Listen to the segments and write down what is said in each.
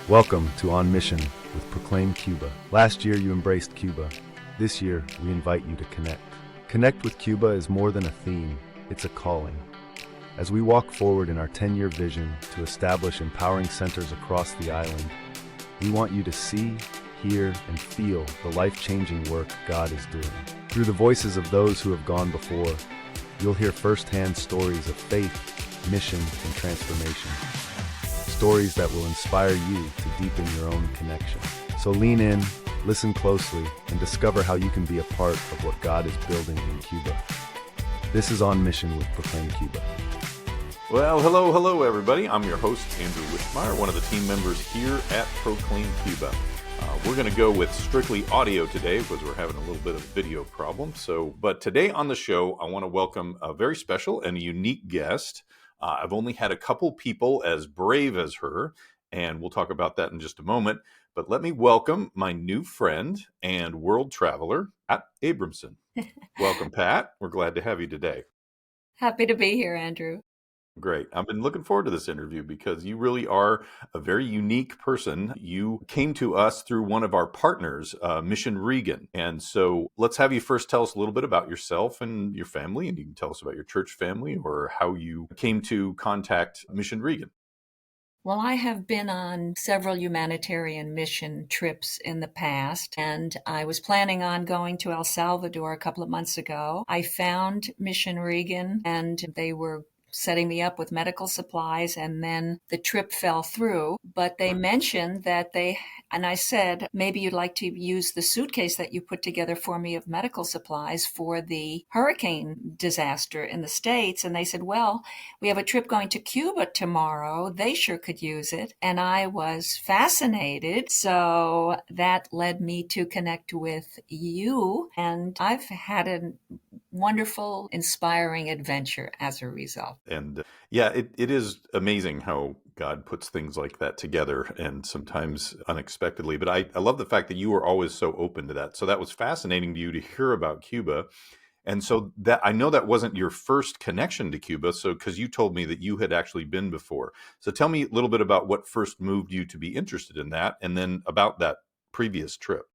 Welcome to On Mission with Proclaim Cuba. Last year you embraced Cuba. This year we invite you to connect. Connect with Cuba is more than a theme, it's a calling. As we walk forward in our 10-year vision to establish empowering centers across the island, we want you to see, hear, and feel the life-changing work God is doing. Through the voices of those who have gone before, you'll hear firsthand stories of faith, mission, and transformation. Stories that will inspire you to deepen your own connection. So lean in, listen closely, and discover how you can be a part of what God is building in Cuba. This is On Mission with Proclaim Cuba. Well, hello, everybody. I'm your host, Andrew Wischmeyer, one of the team members here at Proclaim Cuba. We're going to go with strictly audio today because we're having a little bit of a video problem. But today on the show, I want to welcome a very special and unique guest. I've only had a couple people as brave as her, and we'll talk about that in just a moment. But let me welcome my new friend and world traveler, Pat Abramson. Welcome, Pat. We're glad to have you today. Happy to be here, Andrew. Great. I've been looking forward to this interview because you really are a very unique person. You came to us through one of our partners, Mission Regan. And so let's have you first tell us a little bit about yourself and your family, and you can tell us about your church family or how you came to contact Mission Regan. Well, I have been on several humanitarian mission trips in the past, and I was planning on going to El Salvador a couple of months ago. I found Mission Regan, and they were setting me up with medical supplies, and then the trip fell through. But they mentioned that and I said, maybe you'd like to use the suitcase that you put together for me of medical supplies for the hurricane disaster in the States. And they said, well, we have a trip going to Cuba tomorrow. They sure could use it. And I was fascinated. So that led me to connect with you. And I've had a wonderful, inspiring adventure as a result. And it is amazing how God puts things like that together, and sometimes unexpectedly. But I love the fact that you were always so open to that. So that was fascinating to you to hear about Cuba. And so that I know that wasn't your first connection to Cuba. So because you told me that you had actually been before. So tell me a little bit about what first moved you to be interested in that, and then about that previous trip.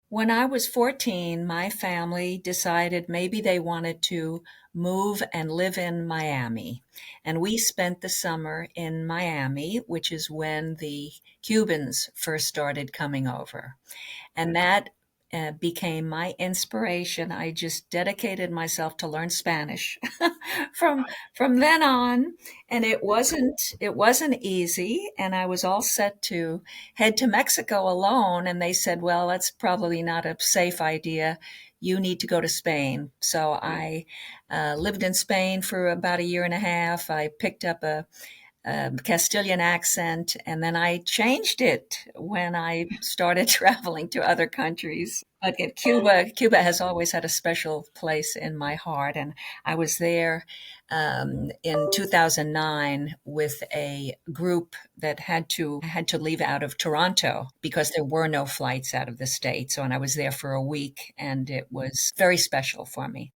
When I was 14, my family decided maybe they wanted to move and live in Miami. And we spent the summer in Miami, which is when the Cubans first started coming over. And that became my inspiration. I just dedicated myself to learn Spanish from then on, and it wasn't easy. And I was all set to head to Mexico alone, and they said, "Well, that's probably not a safe idea. You need to go to Spain." So I lived in Spain for about a year and a half. I picked up a Castilian accent, and then I changed it when I started traveling to other countries. But Cuba has always had a special place in my heart, and I was there in 2009 with a group that had to leave out of Toronto because there were no flights out of the States. So, and I was there for a week, and it was very special for me.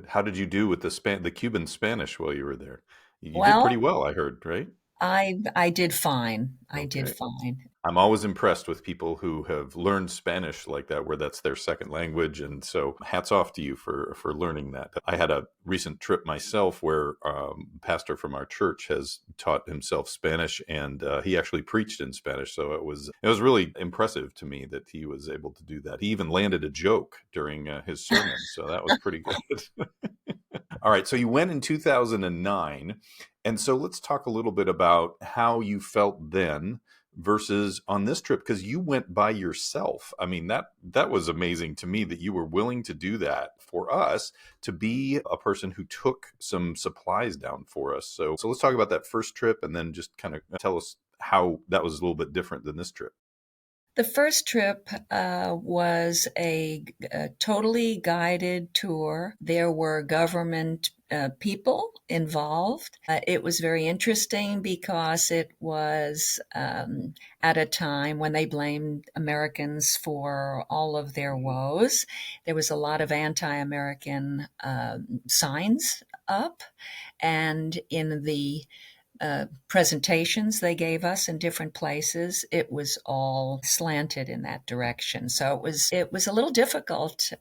How did you do with the Cuban Spanish while you were there? You did pretty Well, well, I heard, right? I did fine. I did Okay. fine. I'm always impressed with people who have learned Spanish like that, where that's their second language. And so hats off to you for learning that. I had a recent trip myself where a pastor from our church has taught himself Spanish, and he actually preached in Spanish. So it was really impressive to me that he was able to do that. He even landed a joke during his sermon. So that was pretty good. All right. So you went in 2009. And so let's talk a little bit about how you felt then versus on this trip, because you went by yourself. I mean, that was amazing to me that you were willing to do that for us, to be a person who took some supplies down for us. So let's talk about that first trip, and then just kind of tell us how that was a little bit different than this trip. The first trip was a totally guided tour. There were government people involved. It was very interesting because it was at a time when they blamed Americans for all of their woes. There was a lot of anti-American signs up, and in the presentations they gave us in different places, it was all slanted in that direction. So it was a little difficult,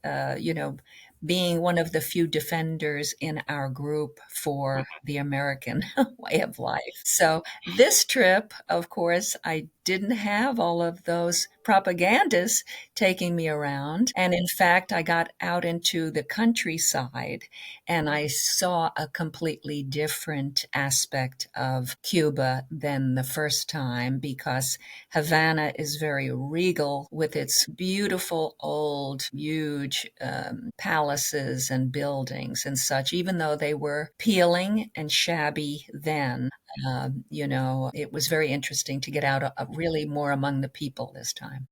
being one of the few defenders in our group for the American way of life. So this trip, of course, I didn't have all of those propagandists taking me around. And in fact, I got out into the countryside and I saw a completely different aspect of Cuba than the first time because Havana is very regal with its beautiful old, huge palaces and buildings and such, even though they were peeling and shabby then. It was very interesting to get out really more among the people this time.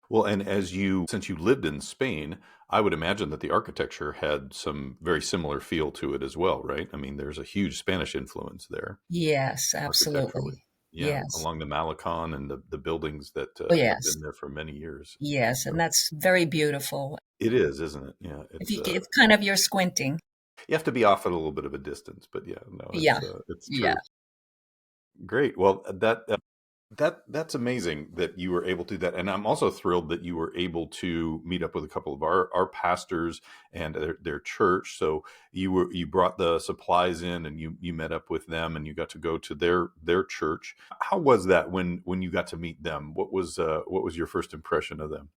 Well, and since you lived in Spain, I would imagine that the architecture had some very similar feel to it as well, right? I mean, there's a huge Spanish influence there Yes, architecturally. absolutely. Yeah, Yes. along the Malecon and the buildings that Oh, have yes. been there for many years. Yes, and So that's very beautiful. it is, isn't it? Yeah, If it's kind of you're squinting. you have to be off at a little bit of a distance, but yeah, no, Yeah. it's Yeah. true. Great. Well, that's amazing that you were able to do that, and I'm also thrilled that you were able to meet up with a couple of our pastors and their church. So you brought the supplies in, and you met up with them, and you got to go to their church. How was that when you got to meet them? What was your first impression of them?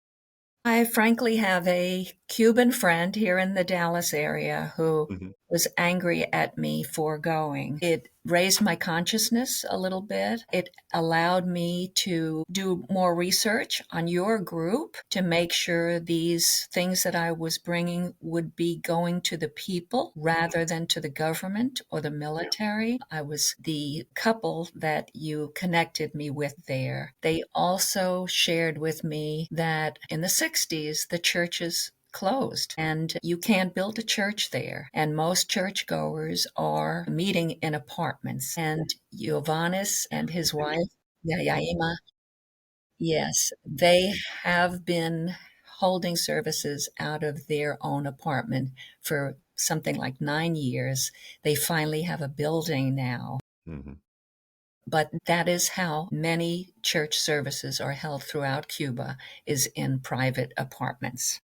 I frankly have a Cuban friend here in the Dallas area who Hmm. was angry at me for going. It raised my consciousness a little bit. It allowed me to do more research on your group to make sure these things that I was bringing would be going to the people rather than to the government or the military. I was the couple that you connected me with there. They also shared with me that in the 60s, the churches closed and you can't build a church there. And most churchgoers are meeting in apartments. And Giovannis and his wife, Yaima, yes, they have been holding services out of their own apartment for something like 9 years. They finally have a building now. Hmm. But that is how many church services are held throughout Cuba, is in private apartments.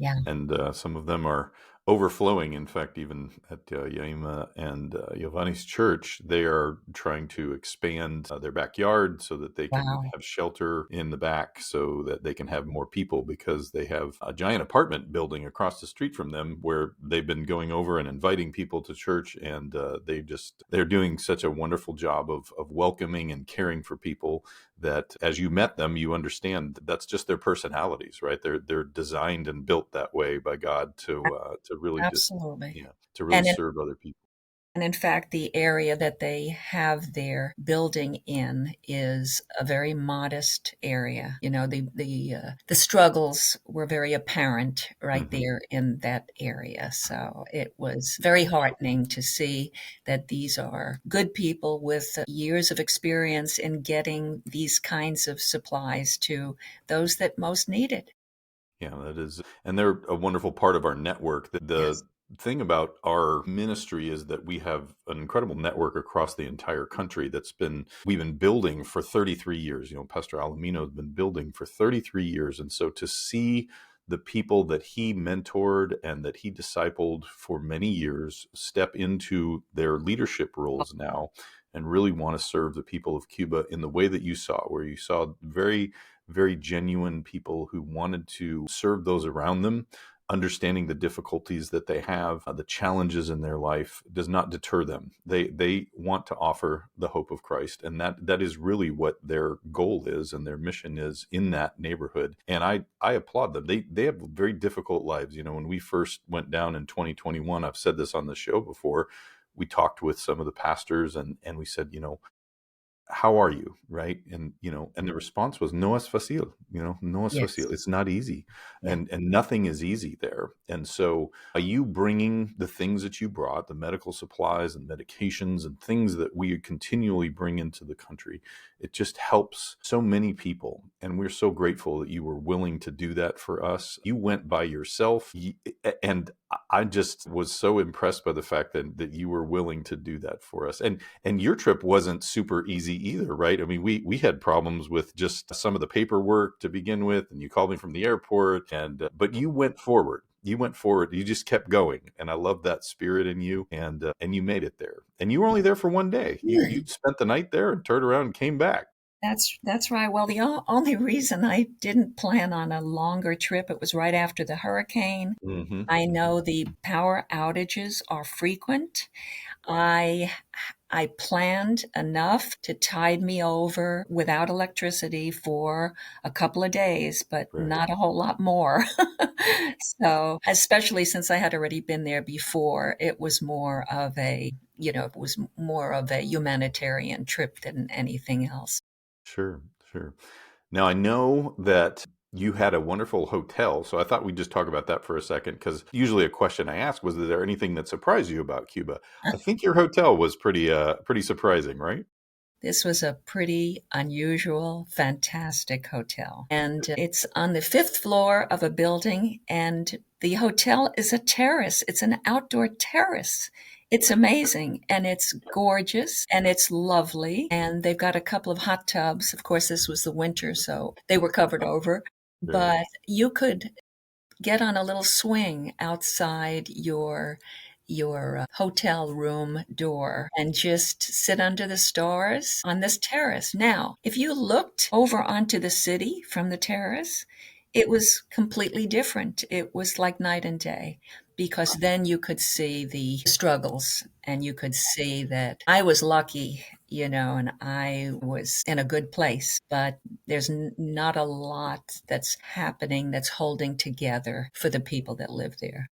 Yeah. And some of them are overflowing. In fact, even at Yaima and Giovanni's church, they are trying to expand their backyard so that they can Wow. have shelter in the back, so that they can have more people, because they have a giant apartment building across the street from them where they've been going over and inviting people to church, and they're doing such a wonderful job of welcoming and caring for people, that as you met them, you understand that's just their personalities, right? They're designed and built that way by God to really just, Absolutely. to really And in, serve other people. and in fact, the area that they have their building in is a very modest area. The struggles were very apparent right Hmm. there in that area. So it was very heartening to see that these are good people with years of experience in getting these kinds of supplies to those that most need it. Yeah, that is, and they're a wonderful part of our network. The Yes. thing about our ministry is that we have an incredible network across the entire country we've been building for 33 years. Pastor Alamino has been building for 33 years. And so to see the people that he mentored and that he discipled for many years step into their leadership roles now and really want to serve the people of Cuba in the way that you saw, where you saw very, very genuine people who wanted to serve those around them, understanding the difficulties that they have, the challenges in their life does not deter them. They want to offer the hope of Christ, and that is really what their goal is and their mission is in that neighborhood. And I applaud them. They have very difficult lives. When we first went down in 2021, I've said this on the show before, we talked with some of the pastors, and we said, how are you, right? And the response was, no es fácil. No es Yes. fácil, it's not easy. Yeah. And nothing is easy there. And so are you bringing the things that you brought, the medical supplies and medications and things that we continually bring into the country? It just helps so many people, and we're so grateful that you were willing to do that for us. You went by yourself, and I just was so impressed by the fact that you were willing to do that for us. And your trip wasn't super easy either, right? I mean, we had problems with just some of the paperwork to begin with, and you called me from the airport, and but you went forward. You went forward. You just kept going, and I love that spirit in you. And you made it there. And you were only there for one day. You spent the night there and turned around and came back. That's right. Well, the only reason I didn't plan on a longer trip, it was right after the hurricane. Hmm. I Hmm. know the power outages are frequent. I I planned enough to tide me over without electricity for a couple of days, but Right. not a whole lot more. So, especially since I had already been there before, it was more of it was more of a humanitarian trip than anything else. Sure. Sure. Now, I know that you had a wonderful hotel, so I thought we'd just talk about that for a second because usually a question I ask was, is there anything that surprised you about Cuba? I think your hotel was pretty surprising, right? This was a pretty unusual, fantastic hotel. And it's on the fifth floor of a building, and the hotel is a terrace. It's an outdoor terrace. It's amazing, and it's gorgeous, and it's lovely. And they've got a couple of hot tubs. Of course, this was the winter, so they were covered over. Right. But you could get on a little swing outside your hotel room door and just sit under the stars on this terrace. Now, if you looked over onto the city from the terrace, it was completely different. It was like night and day because then you could see the struggles and you could see that I was lucky, and I was in a good place, but there's not a lot that's happening that's holding together for the people that live there.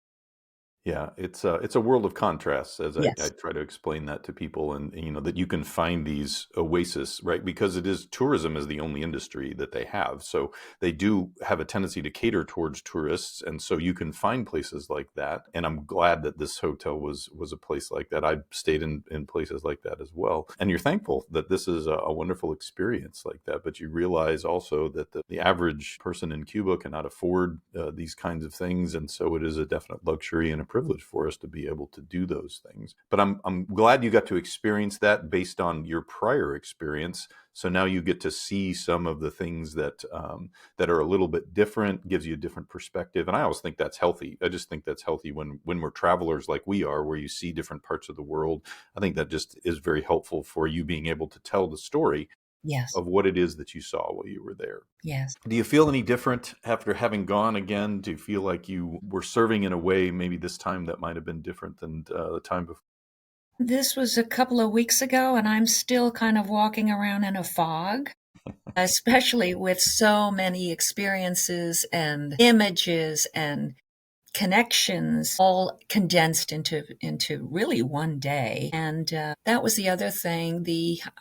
Yeah, it's a world of contrasts as I Yes. try to explain that to people and that you can find these oasis, right? Because it is tourism is the only industry that they have. So they do have a tendency to cater towards tourists. And so you can find places like that. And I'm glad that this hotel was a place like that. I stayed in places like that as well. And you're thankful that this is a wonderful experience like that. But you realize also that the average person in Cuba cannot afford these kinds of things. And so it is a definite luxury and a privilege for us to be able to do those things. But I'm glad you got to experience that based on your prior experience. So now you get to see some of the things that are a little bit different, gives you a different perspective. And I always think that's healthy. I just think that's healthy when we're travelers like we are, where you see different parts of the world. I think that just is very helpful for you being able to tell the story Yes. of what it is that you saw while you were there. Yes. Do you feel any different after having gone again? Do you feel like you were serving in a way maybe this time that might have been different than the time before? This was a couple of weeks ago, and I'm still kind of walking around in a fog, especially with so many experiences and images and connections all condensed into really one day. And that was the other thing.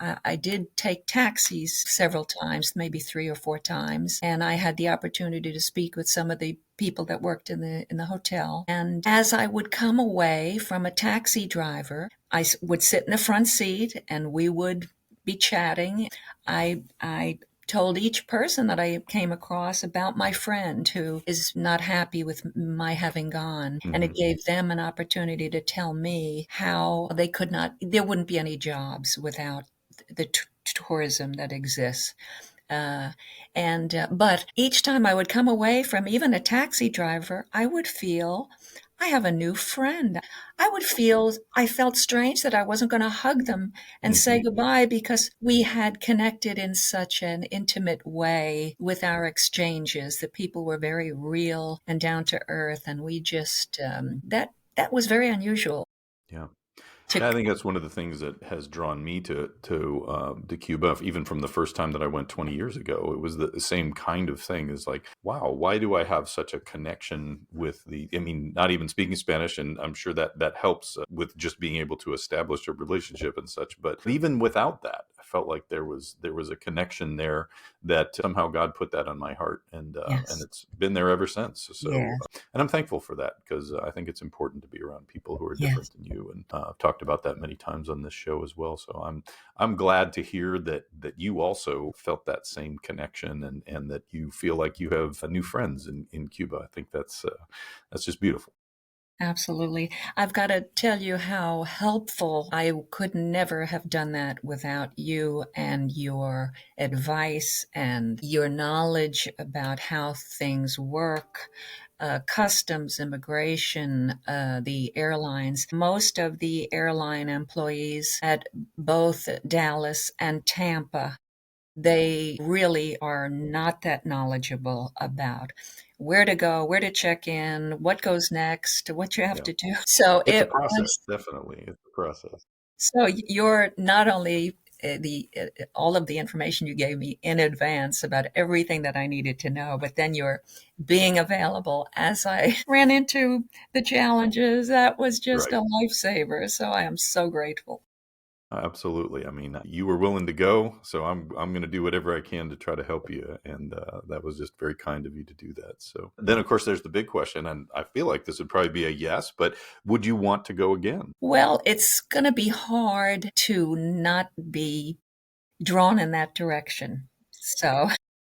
I did take taxis several times, maybe 3 or 4 times, and I had the opportunity to speak with some of the people that worked in the hotel. And as I would come away from a taxi driver, would sit in the front seat and we would be chatting. I told each person that I came across about my friend who is not happy with my having gone. And it Hmm. gave them an opportunity to tell me how there wouldn't be any jobs without the tourism that exists. Uh, but each time I would come away from even a taxi driver, I would feel I have a new friend. I felt strange that I wasn't going to hug them and say Hmm. goodbye because we had connected in such an intimate way with our exchanges. The people were very real and down to earth, and we just that was very unusual. Yeah. To Yeah, I think that's one of the things that has drawn me to Cuba, even from the first time that I went 20 years ago. It was the same kind of thing. It's like, wow, why do I have such a connection with I mean, not even speaking Spanish, and I'm sure that helps with just being able to establish a relationship and such. But even without that, I felt like there was a connection there that somehow God put that on my heart, and yes, it's been there ever since. So yes, and I'm thankful for that because I think it's important to be around people who are yes. different than you. And I've talked about that many times on this show as well. So I'm glad to hear that you also felt that same connection and that you feel like you have new friends in Cuba. I think that's just beautiful. Absolutely. I've got to tell you how helpful. I could never have done that without you and your advice and your knowledge about how things work. Customs, immigration, the airlines. Most of the airline employees at both Dallas and Tampa, they really are not that knowledgeable about where to go, where to check in, what goes next, what you have Yeah. to do. So It's a it process, was, definitely. It's a process. so you're not only the all of the information you gave me in advance about everything that I needed to know, but then you're being available as I ran into the challenges. That was just Right. a lifesaver. So I am so grateful. Absolutely. I mean, you were willing to go, so I'm going to do whatever I can to try to help you, and that was just very kind of you to do that. So then, of course, there's the big question, and I feel like this would probably be a yes, but would you want to go again? Well, it's going to be hard to not be drawn in that direction. So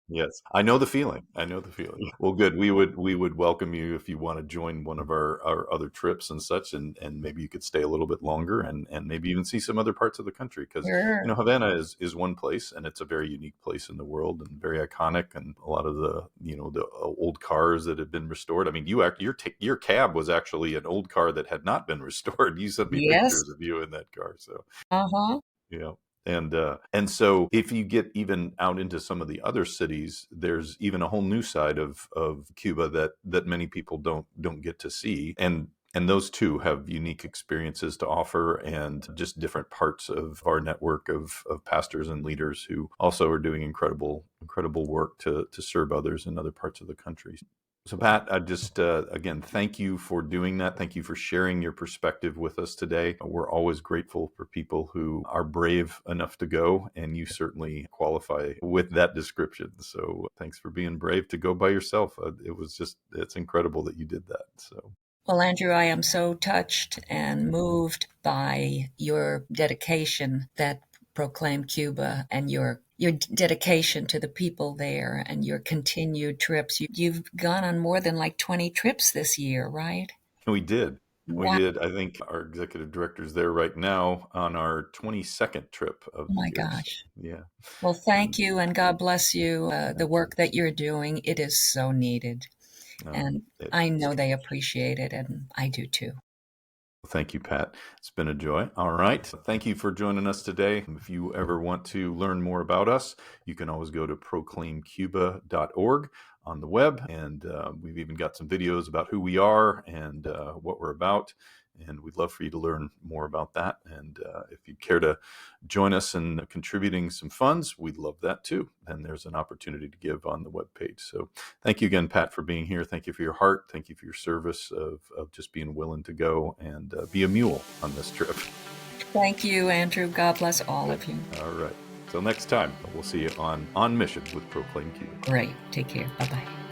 Yes, I know the feeling. I know the feeling. Well, good. We would welcome you if you want to join one of our other trips and such, and maybe you could stay a little bit longer and maybe even see some other parts of the country because sure. Havana is one place and it's a very unique place in the world and very iconic and a lot of the the old cars that have been restored. I mean, your cab was actually an old car that had not been restored. You sent me Yes. pictures of you in that car, so. Uh-huh. Yeah. And so if you get even out into some of the other cities, there's even a whole new side of Cuba that many people don't get to see. And those too have unique experiences to offer and just different parts of our network of pastors and leaders who also are doing incredible work to serve others in other parts of the country. So, Pat, I just, again, thank you for doing that. Thank you for sharing your perspective with us today. We're always grateful for people who are brave enough to go, and you certainly qualify with that description. So, thanks for being brave to go by yourself. It's incredible that you did that. So, Well, Andrew, I am so touched and moved by your dedication that Proclaim Cuba and your dedication to the people there and your continued trips. You've gone on more than like 20 trips this year, right? we did. We Wow. did. I think our executive director is there right now on our 22nd trip of Oh the my year. So, gosh. yeah. Well, thank And you and God bless you. The thank you. work that you're doing, it is so needed. Um, And I it's know they appreciate it, and I do too. Thank you, Pat. It's been a joy. All right. Thank you for joining us today. If you ever want to learn more about us, you can always go to proclaimcuba.org on the web. And we've even got some videos about who we are and what we're about. And we'd love for you to learn more about that. And if you'd care to join us in contributing some funds, we'd love that too. And there's an opportunity to give on the webpage. So thank you again, Pat, for being here. Thank you for your heart. Thank you for your service of just being willing to go and be a mule on this trip. Thank you, Andrew. God bless all of you. All right. Till next time, we'll see you on Mission with Proclaim Cuba. Great. Take care. Bye bye.